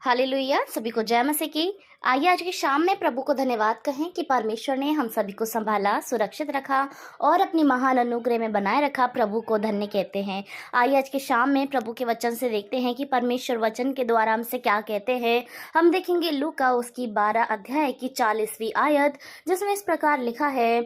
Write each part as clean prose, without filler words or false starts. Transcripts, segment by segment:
Hallelujah. सभी को जय मसीह की। आइए आज की शाम में प्रभु को धन्यवाद कहें कि परमेश्वर ने हम सभी को संभाला, सुरक्षित रखा और अपनी महान अनुग्रह में बनाए रखा। प्रभु को धन्य कहते हैं। आइए आज की शाम में प्रभु के वचन से देखते हैं कि परमेश्वर वचन के द्वारा हमसे क्या कहते हैं। हम देखेंगे लूका उसकी 12 अध्याय की 40वीं आयत, जिसमें इस प्रकार लिखा है,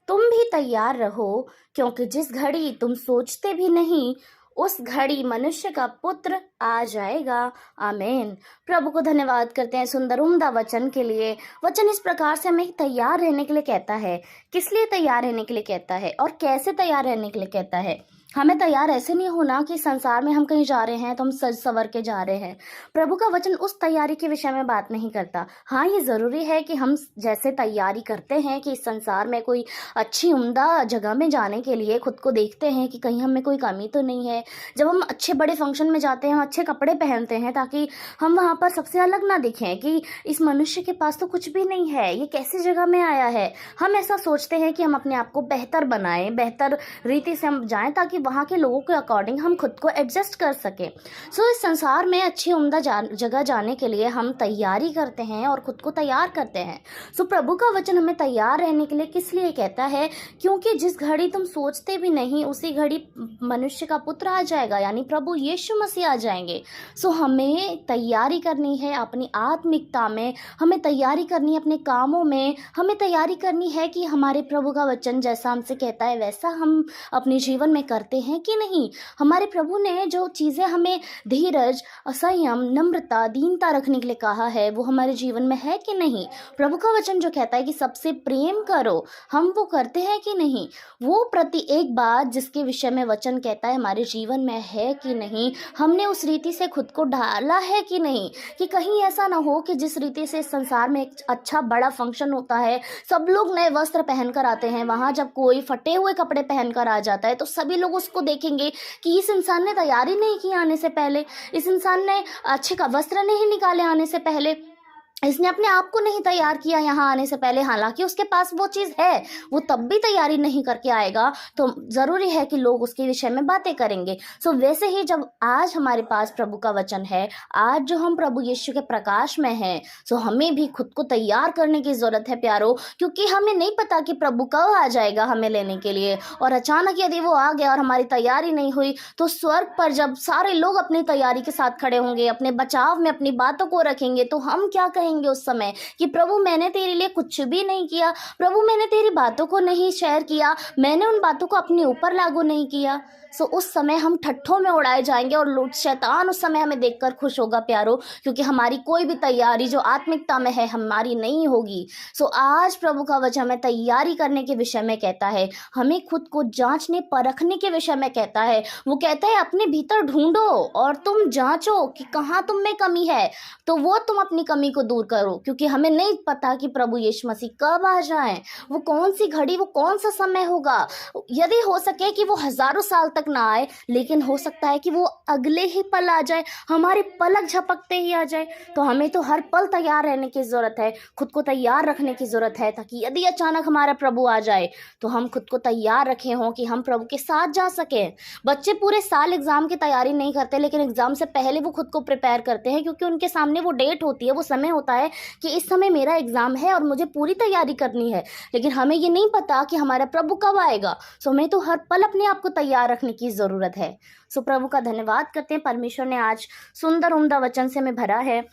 तुम भी तैयार रहो, क्योंकि जिस घड़ी तुम सोचते भी नहीं उस घड़ी मनुष्य का पुत्र आ जाएगा। आमीन। प्रभु को धन्यवाद करते हैं सुंदर उम्दा वचन के लिए। वचन इस प्रकार से हमें तैयार रहने के लिए कहता है। किस लिए तैयार रहने के लिए कहता है और कैसे तैयार रहने के लिए कहता है। हमें तैयार ऐसे नहीं होना कि संसार में हम कहीं जा रहे हैं तो हम सज सवर के जा रहे हैं। प्रभु का वचन उस तैयारी के विषय में बात नहीं करता। हाँ, ये ज़रूरी है कि हम जैसे तैयारी करते हैं कि इस संसार में कोई अच्छी उम्दा जगह में जाने के लिए खुद को देखते हैं कि कहीं हमें कोई कमी तो नहीं है। जब हम अच्छे बड़े फंक्शन में जाते हैं, हम अच्छे कपड़े पहनते हैं ताकि हम वहाँ पर सबसे अलग ना दिखें कि इस मनुष्य के पास तो कुछ भी नहीं है, ये कैसी जगह में आया है। हम ऐसा सोचते हैं कि हम अपने आप को बेहतर बनाएं, बेहतर रीति से हम जाएं ताकि वहाँ के लोगों के अकॉर्डिंग हम खुद को एडजस्ट कर सकें। इस संसार में अच्छी उम्दा जगह जाने के लिए हम तैयारी करते हैं और खुद को तैयार करते हैं। प्रभु का वचन हमें तैयार रहने के लिए किस लिए कहता है, क्योंकि जिस घड़ी तुम सोचते भी नहीं उसी घड़ी मनुष्य का पुत्र आ जाएगा, यानी प्रभु यीशु मसीह आ जाएंगे। हमें तैयारी करनी है अपनी आत्मिकता में, हमें तैयारी करनी है अपने कामों में, हमें तैयारी करनी है कि हमारे प्रभु का वचन जैसा हमसे कहता है वैसा हम अपने जीवन में करते हैं कि नहीं। हमारे प्रभु ने जो चीज़ें हमें धीरज, संयम, नम्रता, दीनता रखने के लिए कहा है वो हमारे जीवन में है कि नहीं। प्रभु का वचन जो कहता है कि सबसे प्रेम करो, हम वो करते हैं कि नहीं। वो प्रति एक बात जिसके विषय में वचन कहता है हमारे जीवन में है कि नहीं। हमने उस रीति से खुद को ढाला है कि नहीं, कि कहीं ऐसा ना हो कि जिस रीति से संसार में एक अच्छा बड़ा फंक्शन होता है, सब लोग नए वस्त्र पहनकर आते हैं, वहाँ जब कोई फटे हुए कपड़े पहनकर आ जाता है तो सभी लोग उसको देखेंगे कि इस इंसान ने तैयारी नहीं की आने से पहले, इस इंसान ने अच्छे का वस्त्र नहीं निकाले आने से पहले, इसने अपने आप को नहीं तैयार किया यहाँ आने से पहले। हालांकि उसके पास वो चीज़ है, वो तब भी तैयारी नहीं करके आएगा तो ज़रूरी है कि लोग उसके विषय में बातें करेंगे। वैसे ही जब आज हमारे पास प्रभु का वचन है, आज जो हम प्रभु यीशु के प्रकाश में हैं, हमें भी खुद को तैयार करने की ज़रूरत है प्यारो, क्योंकि हमें नहीं पता कि प्रभु कब आ जाएगा हमें लेने के लिए। और अचानक यदि वो आ गया और हमारी तैयारी नहीं हुई तो स्वर्ग पर जब सारे लोग अपनी तैयारी के साथ खड़े होंगे, अपने बचाव में अपनी बातों को रखेंगे, तो हम क्या कहेंगे उस समय कि प्रभु मैंने तेरे लिए कुछ भी नहीं किया, प्रभु मैंने तेरी बातों को नहीं शेयर किया, मैंने उन बातों को अपने ऊपर लागू नहीं किया। उस समय हम ठट्ठों में उड़ाए जाएंगे और शैतान उस समय हमें देखकर खुश होगा प्यारो, क्योंकि हमारी कोई भी तैयारी जो आत्मिकता में है हमारी नहीं होगी। आज प्रभु का वचन हमें तैयारी करने के विषय में कहता है, हमें खुद को जांचने परखने के विषय में कहता है। वो कहता है अपने भीतर ढूंढो और तुम जांचो कि कहाँ तुम में कमी है, तो वो तुम अपनी कमी को दूर करो, क्योंकि हमें नहीं पता कि प्रभु यीशु मसीह कब आ जाए, वो कौन सी घड़ी, वो कौन सा समय होगा। यदि हो सके कि वो हजारों साल तक ना आए, लेकिन हो सकता है कि वो अगले ही पल आ जाए, हमारे पलक झपकते ही आ जाए। तो हमें तो हर पल तैयार रहने की जरूरत है, खुद को तैयार रखने की जरूरत है, ताकि यदि अचानक हमारा प्रभु आ जाए तो हम खुद को तैयार रखे हों कि हम प्रभु के साथ जा सके। बच्चे पूरे साल एग्जाम की तैयारी नहीं करते, लेकिन एग्जाम से पहले वो खुद को प्रिपेयर करते हैं, क्योंकि उनके सामने वो डेट होती है, वो समय होता है कि इस समय मेरा एग्जाम है और मुझे पूरी तैयारी करनी है। लेकिन हमें ये नहीं पता कि हमारा प्रभु कब आएगा। हमें तो हर पल अपने आप को तैयार रखने की जरूरत है। प्रभु का धन्यवाद करते हैं, परमेश्वर ने आज सुंदर उम्दा वचन से हमें भरा है।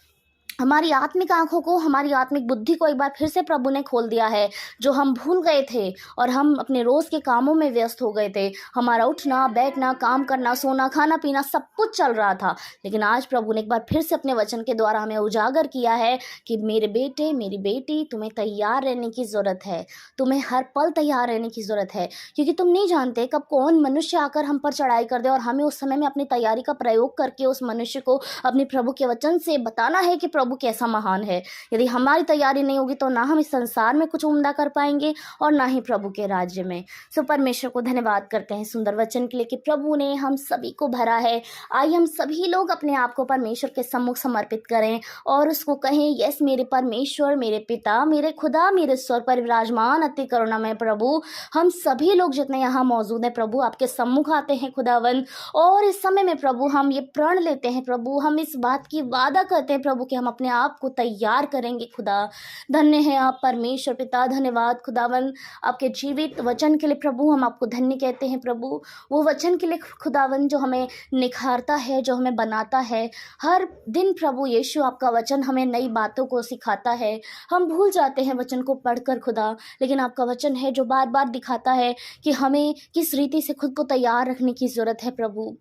हमारी आत्मिक आंखों को, हमारी आत्मिक बुद्धि को एक बार फिर से प्रभु ने खोल दिया है, जो हम भूल गए थे और हम अपने रोज के कामों में व्यस्त हो गए थे। हमारा उठना बैठना, काम करना, सोना, खाना पीना सब कुछ चल रहा था, लेकिन आज प्रभु ने एक बार फिर से अपने वचन के द्वारा हमें उजागर किया है कि मेरे बेटे, मेरी बेटी, तुम्हें तैयार रहने की ज़रूरत है, तुम्हें हर पल तैयार रहने की ज़रूरत है, क्योंकि तुम नहीं जानते कब कौन मनुष्य आकर हम पर चढ़ाई कर दे और हमें उस समय में अपनी तैयारी का प्रयोग करके उस मनुष्य को अपने प्रभु के वचन से बताना है कि प्रभु प्रभु कैसा महान है। यदि हमारी तैयारी नहीं होगी तो ना हम इस संसार में कुछ उम्दा कर पाएंगे और ना ही प्रभु के राज्य में। सो परमेश्वर को धन्यवाद करते हैं सुंदर वचन के लिए कि प्रभु ने हम सभी को भरा है। आइए हम सभी लोग अपने आप को परमेश्वर के सम्मुख समर्पित करें और उसको कहें, यस मेरे परमेश्वर, मेरे पिता, मेरे खुदा, मेरे स्वर पर विराजमान अति करुणामय प्रभु, हम सभी लोग जितने यहाँ मौजूद हैं प्रभु आपके सम्मुख आते हैं खुदावन। और इस समय में प्रभु हम ये प्रण लेते हैं प्रभु, हम इस बात की वादा करते हैं प्रभु कि हम अपने आप को तैयार करेंगे खुदा। धन्य है आप परमेश्वर पिता, धन्यवाद खुदावन आपके जीवित वचन के लिए प्रभु, हम आपको धन्य कहते हैं प्रभु। वो वचन के लिए खुदावन जो हमें निखारता है, जो हमें बनाता है हर दिन प्रभु यीशु, आपका वचन हमें नई बातों को सिखाता है। हम भूल जाते हैं वचन को पढ़कर खुदा, लेकिन आपका वचन है जो बार बार दिखाता है कि हमें किस रीति से खुद को तैयार रखने की ज़रूरत है प्रभु।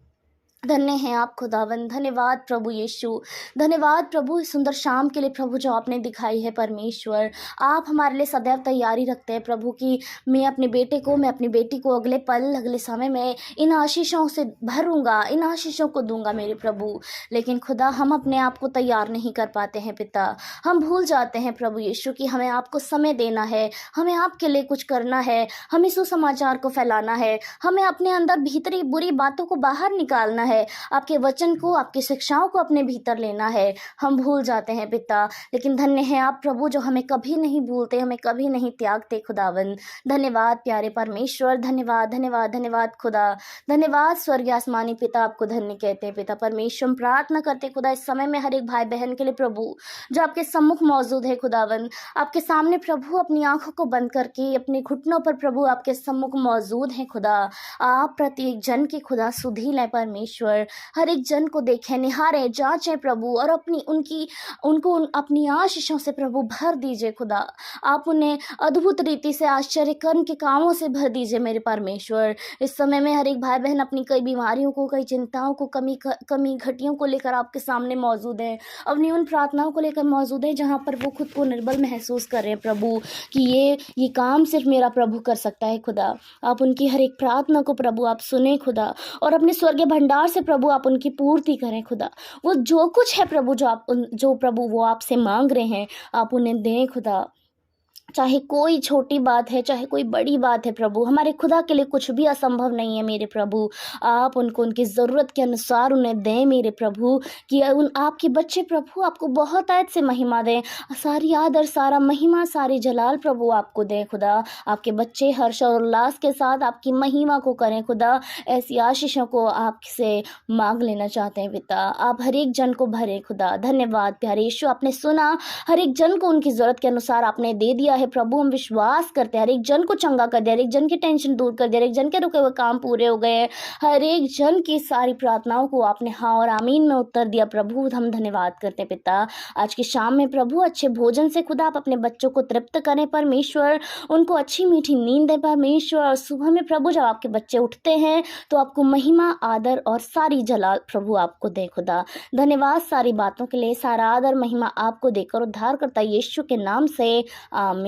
धन्य हैं आप खुदावन, धन्यवाद प्रभु यीशु, धन्यवाद प्रभु इस सुंदर शाम के लिए प्रभु जो आपने दिखाई है परमेश्वर। आप हमारे लिए सदैव तैयारी रखते हैं प्रभु कि मैं अपने बेटे को, मैं अपनी बेटी को अगले पल, अगले समय में इन आशीषों से भरूंगा, इन आशीषों को दूंगा मेरे प्रभु। लेकिन खुदा हम अपने आप को तैयार नहीं कर पाते हैं पिता, हम भूल जाते हैं प्रभु यीशु कि हमें आपको समय देना है, हमें आपके लिए कुछ करना है, हमें सुसमाचार को फैलाना है, हमें अपने अंदर भीतरी बुरी बातों को बाहर निकालना है, आपके वचन को, आपकी शिक्षाओं को अपने भीतर लेना है। हम भूल जाते हैं पिता, लेकिन धन्य है आप प्रभु जो हमें कभी नहीं भूलते, हमें कभी नहीं त्यागते खुदावन। धन्यवाद प्यारे परमेश्वर, धन्यवाद धन्यवाद धन्यवाद खुदा, धन्यवाद स्वर्गीय आसमानी पिता, आपको धन्य कहते हैं पिता परमेश्वर। प्रार्थना करते खुदा इस समय में हर एक भाई बहन के लिए प्रभु जो आपके सम्मुख मौजूद है खुदावन, आपके सामने प्रभु अपनी आंखों को बंद करके अपने घुटनों पर प्रभु आपके सम्मुख मौजूद हैं खुदा। आप प्रत्येक जन की खुदा सुधी लें परमेश्वर, हर एक जन को देखें, निहारें, जांचें प्रभु और उनको अपनी आशीषों से प्रभु भर दीजिए खुदा। आप उन्हें अद्भुत रीति से आश्चर्य कर्म के कामों से भर दीजिए मेरे परमेश्वर। इस समय में हर एक भाई बहन अपनी कई बीमारियों को, कई चिंताओं को, कमी घटियों को लेकर आपके सामने मौजूद है, अपनी उन प्रार्थनाओं को लेकर मौजूद है जहाँ पर वो खुद को निर्बल महसूस कर रहे हैं प्रभु कि ये काम सिर्फ मेरा प्रभु कर सकता है खुदा। आप उनकी हर एक प्रार्थना को प्रभु आप सुने खुदा और अपने स्वर्गीय भंडार से प्रभु आप उनकी पूर्ति करें खुदा। वो जो कुछ है प्रभु जो प्रभु वो आपसे मांग रहे हैं आप उन्हें दें खुदा। चाहे कोई छोटी बात है, चाहे कोई बड़ी बात है प्रभु, हमारे खुदा के लिए कुछ भी असंभव नहीं है मेरे प्रभु। आप उनको उनकी ज़रूरत के अनुसार उन्हें दें मेरे प्रभु कि आपके बच्चे प्रभु आपको बहुत आयत से महिमा दें, सारी आदर, सारा महिमा, सारी जलाल प्रभु आपको दें खुदा। आपके बच्चे हर्ष और उल्लास के साथ आपकी महिमा को करें खुदा। ऐसी आशीषों को आपसे मांग लेना चाहते हैं पिता, आप हर एक जन को भरे खुदा। धन्यवाद प्यारे यीशु, आपने सुना हर एक जन को उनकी ज़रूरत के अनुसार आपने दे दिया है प्रभु। हम विश्वास करते हैं हर एक जन को चंगा कर दिया, हर एक जन की टेंशन दूर कर दिया, हर एक जन के रुके हुए काम पूरे हो गए, हर एक जन की सारी प्रार्थनाओं को आपने हाँ और आमीन में उत्तर दिया प्रभु। हम धन्यवाद करते हैं पिता। आज की शाम में प्रभु अच्छे भोजन से खुदा आप अपने बच्चों को तृप्त करें परमेश्वर, उनको अच्छी मीठी नींद दें परमेश्वर। और सुबह में प्रभु जब आपके बच्चे उठते हैं तो आपको महिमा, आदर और सारी जलाल प्रभु आपको दे खुदा। धन्यवाद सारी बातों के लिए, सारा आदर महिमा आपको देकर उद्धार करता यीशु के नाम से, आमीन।